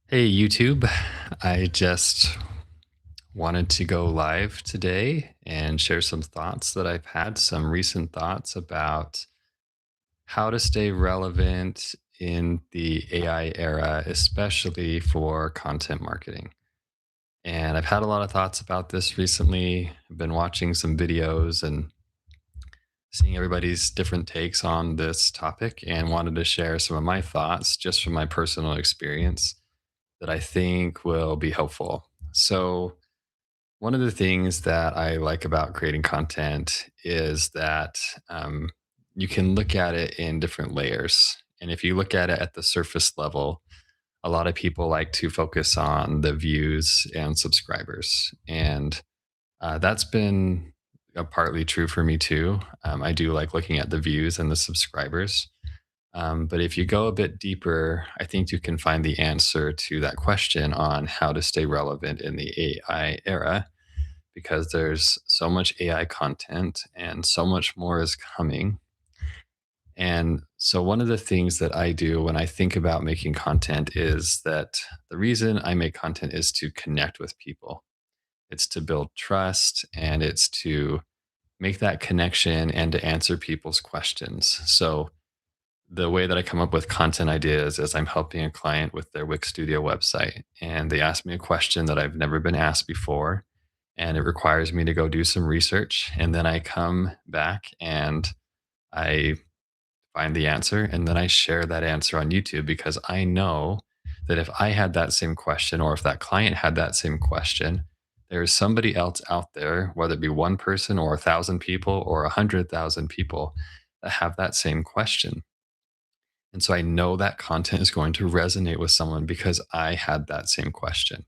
Hey, YouTube. I just wanted to go live today and share some thoughts that I've had, some recent thoughts about how to stay relevant in the AI era, especially for content marketing. And I've had a lot of thoughts about this recently. I've been watching some videos and seeing everybody's different takes on this topic and wanted to share some of my thoughts just from my personal experience that I think will be helpful. So, one of the things that I like about creating content is that you can look at it in different layers. And if you look at it at the surface level, a lot of people like to focus on the views and subscribers. And that's been partly true for me too. I do like looking at the views and the subscribers. But if you go a bit deeper, I think you can find the answer to that question on how to stay relevant in the AI era because there's so much AI content and so much more is coming. And so, one of the things that I do when I think about making content is that the reason I make content is to connect with people. It's to build trust and it's to make that connection and to answer people's questions. So, the way that I come up with content ideas is I'm helping a client with their Wix Studio website, and they ask me a question that I've never been asked before, and it requires me to go do some research, and then I come back and I find the answer, and then I share that answer on YouTube because I know that if I had that same question or if that client had that same question, there's somebody else out there, whether it be one person or 1,000 people or 100,000 people that have that same question. And so I know that content is going to resonate with someone because I had that same question.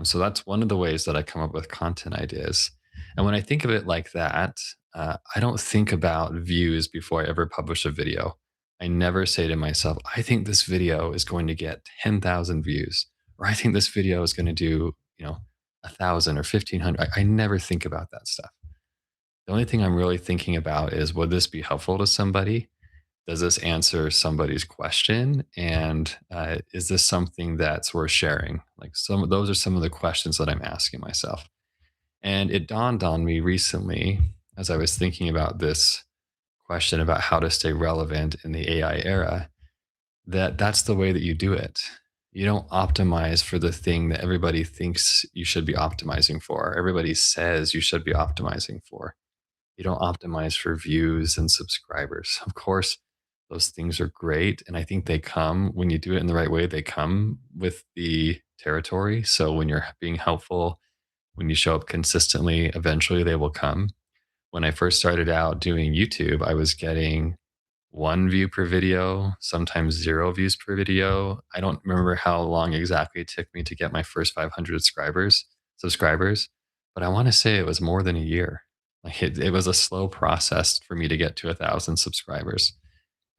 So that's one of the ways that I come up with content ideas. And when I think of it like that, I don't think about views before I ever publish a video. I never say to myself, I think this video is going to get 10,000 views, or I think this video is going to do, 1,000 or 1,500. I never think about that stuff. The only thing I'm really thinking about is, would this be helpful to somebody? Does this answer somebody's question? And is this something that's worth sharing? Like some of those are some of the questions that I'm asking myself. And it dawned on me recently as I was thinking about this question about how to stay relevant in the AI era that that's the way that you do it. You don't optimize for the thing that everybody thinks you should be optimizing for. Everybody says you should be optimizing for. You don't optimize for views and subscribers. Of course, those things are great. And I think they come when you do it in the right way, they come with the territory. So when you're being helpful, when you show up consistently, eventually they will come. When I first started out doing YouTube, I was getting one view per video, sometimes zero views per video. I don't remember how long exactly it took me to get my first 500 subscribers, but I want to say it was more than a year. Like it was a slow process for me to get to 1,000 subscribers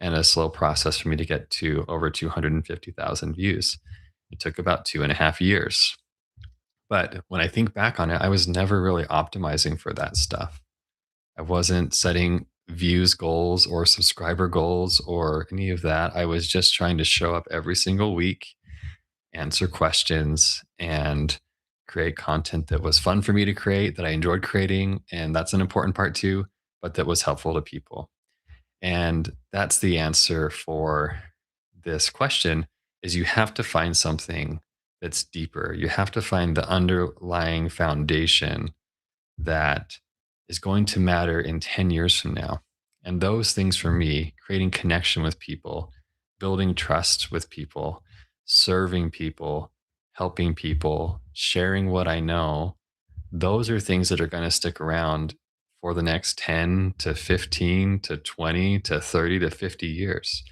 and a slow process for me to get to over 250,000 views. It took about 2.5 years. But when I think back on it, I was never really optimizing for that stuff. I wasn't setting views goals or subscriber goals or any of that. I was just trying to show up every single week, answer questions, and create content that was fun for me to create, that I enjoyed creating. And that's an important part too, but that was helpful to people. And that's the answer for this question is you have to find something that's deeper. You have to find the underlying foundation that is going to matter in 10 years from now. And those things for me, creating connection with people, building trust with people, serving people, helping people, sharing what I know, those are things that are going to stick around for the next 10 to 15 to 20 to 30 to 50 years.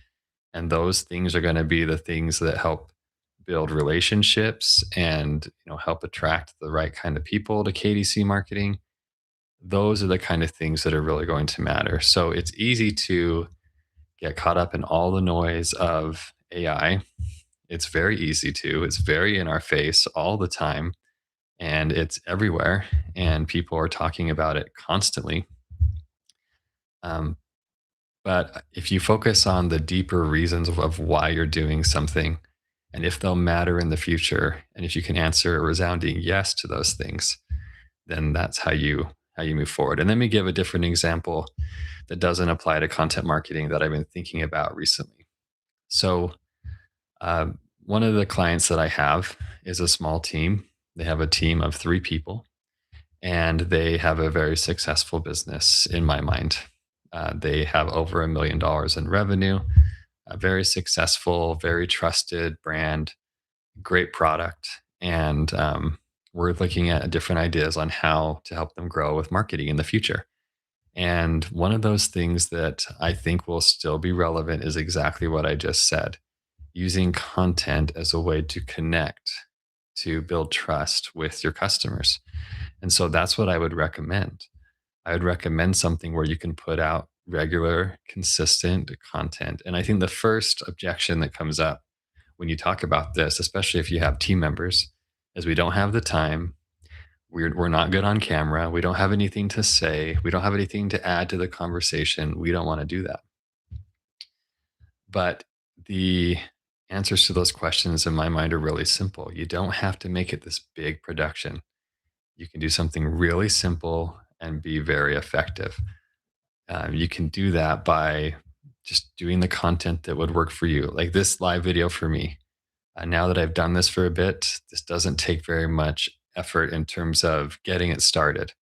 And those things are going to be the things that help build relationships and help attract the right kind of people to KDC marketing. Those are the kind of things that are really going to matter. So it's easy to get caught up in all the noise of AI. It's very easy to. It's very in our face all the time and it's everywhere and people are talking about it constantly. Um, but if you focus on the deeper reasons of why you're doing something, and if they'll matter in the future, and if you can answer a resounding yes to those things, then that's how you move forward. And let me give a different example that doesn't apply to content marketing that I've been thinking about recently. So, one of the clients that I have is a small team. They have a team of 3 people, and they have a very successful business in my mind. They have over $1 million in revenue, a very successful, very trusted brand, great product. And we're looking at different ideas on how to help them grow with marketing in the future. And one of those things that I think will still be relevant is exactly what I just said, using content as a way to connect, to build trust with your customers. And so that's what I would recommend. I would recommend something where you can put out regular, consistent content. And I think the first objection that comes up when you talk about this, especially if you have team members, is we don't have the time. We're not good on camera. We don't have anything to say. We don't have anything to add to the conversation. We don't want to do that. But the answers to those questions in my mind are really simple. You don't have to make it this big production. You can do something really simple and be very effective. You can do that by just doing the content that would work for you. Like this live video for me. Now that I've done this for a bit, this doesn't take very much effort in terms of getting it started.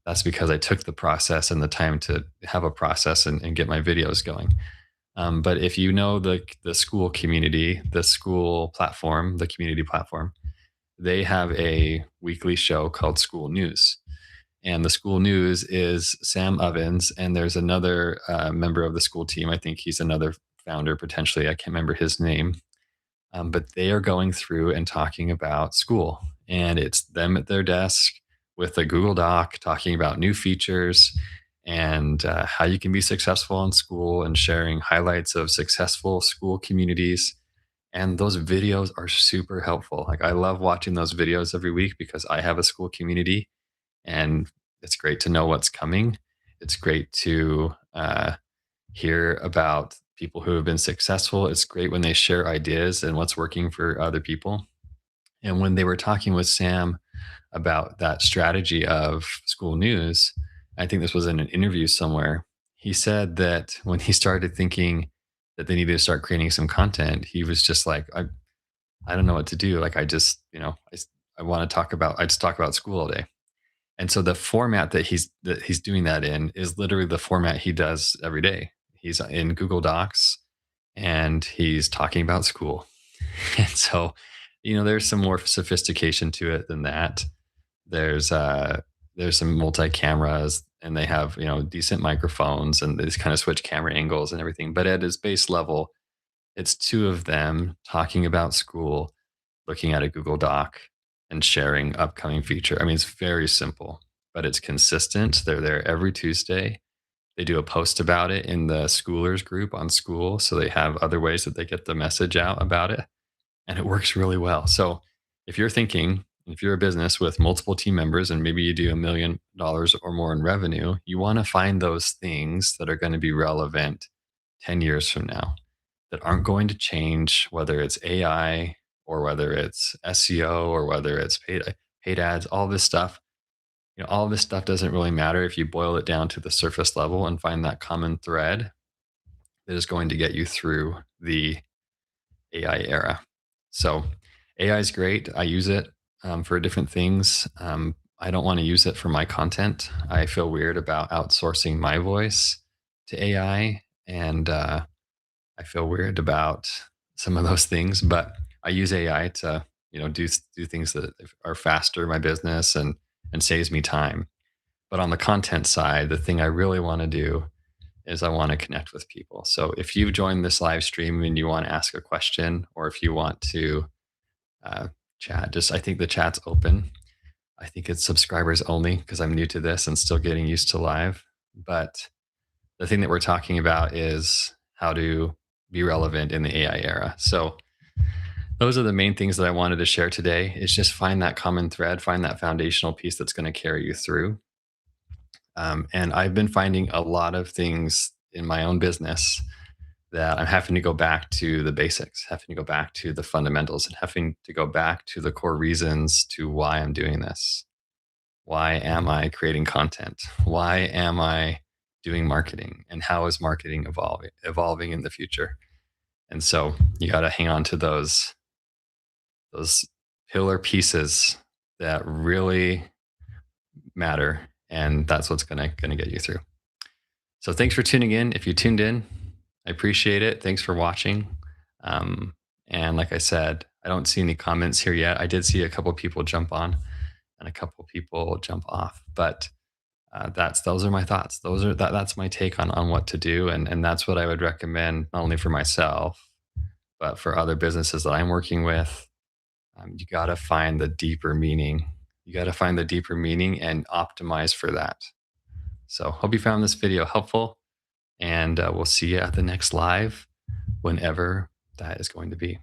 That's because I took the process and the time to have a process and get my videos going. But if you know the school community, the school platform, the community platform, they have a weekly show called School News. And the school news is Sam Ovens, and there's another member of the school team. I think he's another founder potentially. I can't remember his name, but they are going through and talking about school, and it's them at their desk with a Google Doc talking about new features and how you can be successful in school and sharing highlights of successful school communities. And those videos are super helpful. Like I love watching those videos every week because I have a school community, and it's great to know what's coming. It's great to hear about people who have been successful. It's great when they share ideas and what's working for other people. And when they were talking with Sam about that strategy of school news, I think this was in an interview somewhere. He said that when he started thinking that they needed to start creating some content, he was just like, I don't know what to do. Like, I just, I want to talk about, I just talk about school all day. And so the format that he's doing that in is literally the format he does every day. He's in Google Docs and he's talking about school. And so, there's some more sophistication to it than that. There's there's some multi cameras and they have, decent microphones and they just kind of switch camera angles and everything. But at its base level, it's 2 of them talking about school, looking at a Google Doc and sharing upcoming feature. I mean, it's very simple, but it's consistent. They're there every Tuesday. They do a post about it in the schoolers group on school. So they have other ways that they get the message out about it. And it works really well. So if you're thinking, if you're a business with multiple team members and maybe you do $1 million or more in revenue, you want to find those things that are going to be relevant 10 years from now that aren't going to change, whether it's AI or whether it's SEO or whether it's paid ads, all this stuff. All this stuff doesn't really matter if you boil it down to the surface level and find that common thread that is going to get you through the AI era. So AI is great. I use it for different things. I don't want to use it for my content. I feel weird about outsourcing my voice to AI, and I feel weird about some of those things. But I use AI to do things that are faster in my business and saves me time. But on the content side, the thing I really want to do is I want to connect with people. So if you've joined this live stream and you want to ask a question, or if you want to uh, chat, just I think the chat's open. I think it's subscribers only because I'm new to this and still getting used to live. But the thing that we're talking about is how to be relevant in the AI era. So those are the main things that I wanted to share today is just find that common thread, find that foundational piece that's going to carry you through. And I've been finding a lot of things in my own business that I'm having to go back to the basics, having to go back to the fundamentals, and having to go back to the core reasons to why I'm doing this. Why am I creating content? Why am I doing marketing? And how is marketing evolving in the future? And so you got to hang on to those pillar pieces that really matter, and that's what's gonna get you through. So thanks for tuning in. If you tuned in, I appreciate it. Thanks for watching. Um, and like I said, I don't see any comments here yet. I did see a couple people jump on and a couple people jump off, but that's those are my thoughts. That's my take on what to do, and that's what I would recommend not only for myself but for other businesses that I'm working with. You got to find the deeper meaning. You got to find the deeper meaning and optimize for that. So, hope you found this video helpful, and we'll see you at the next live whenever that is going to be.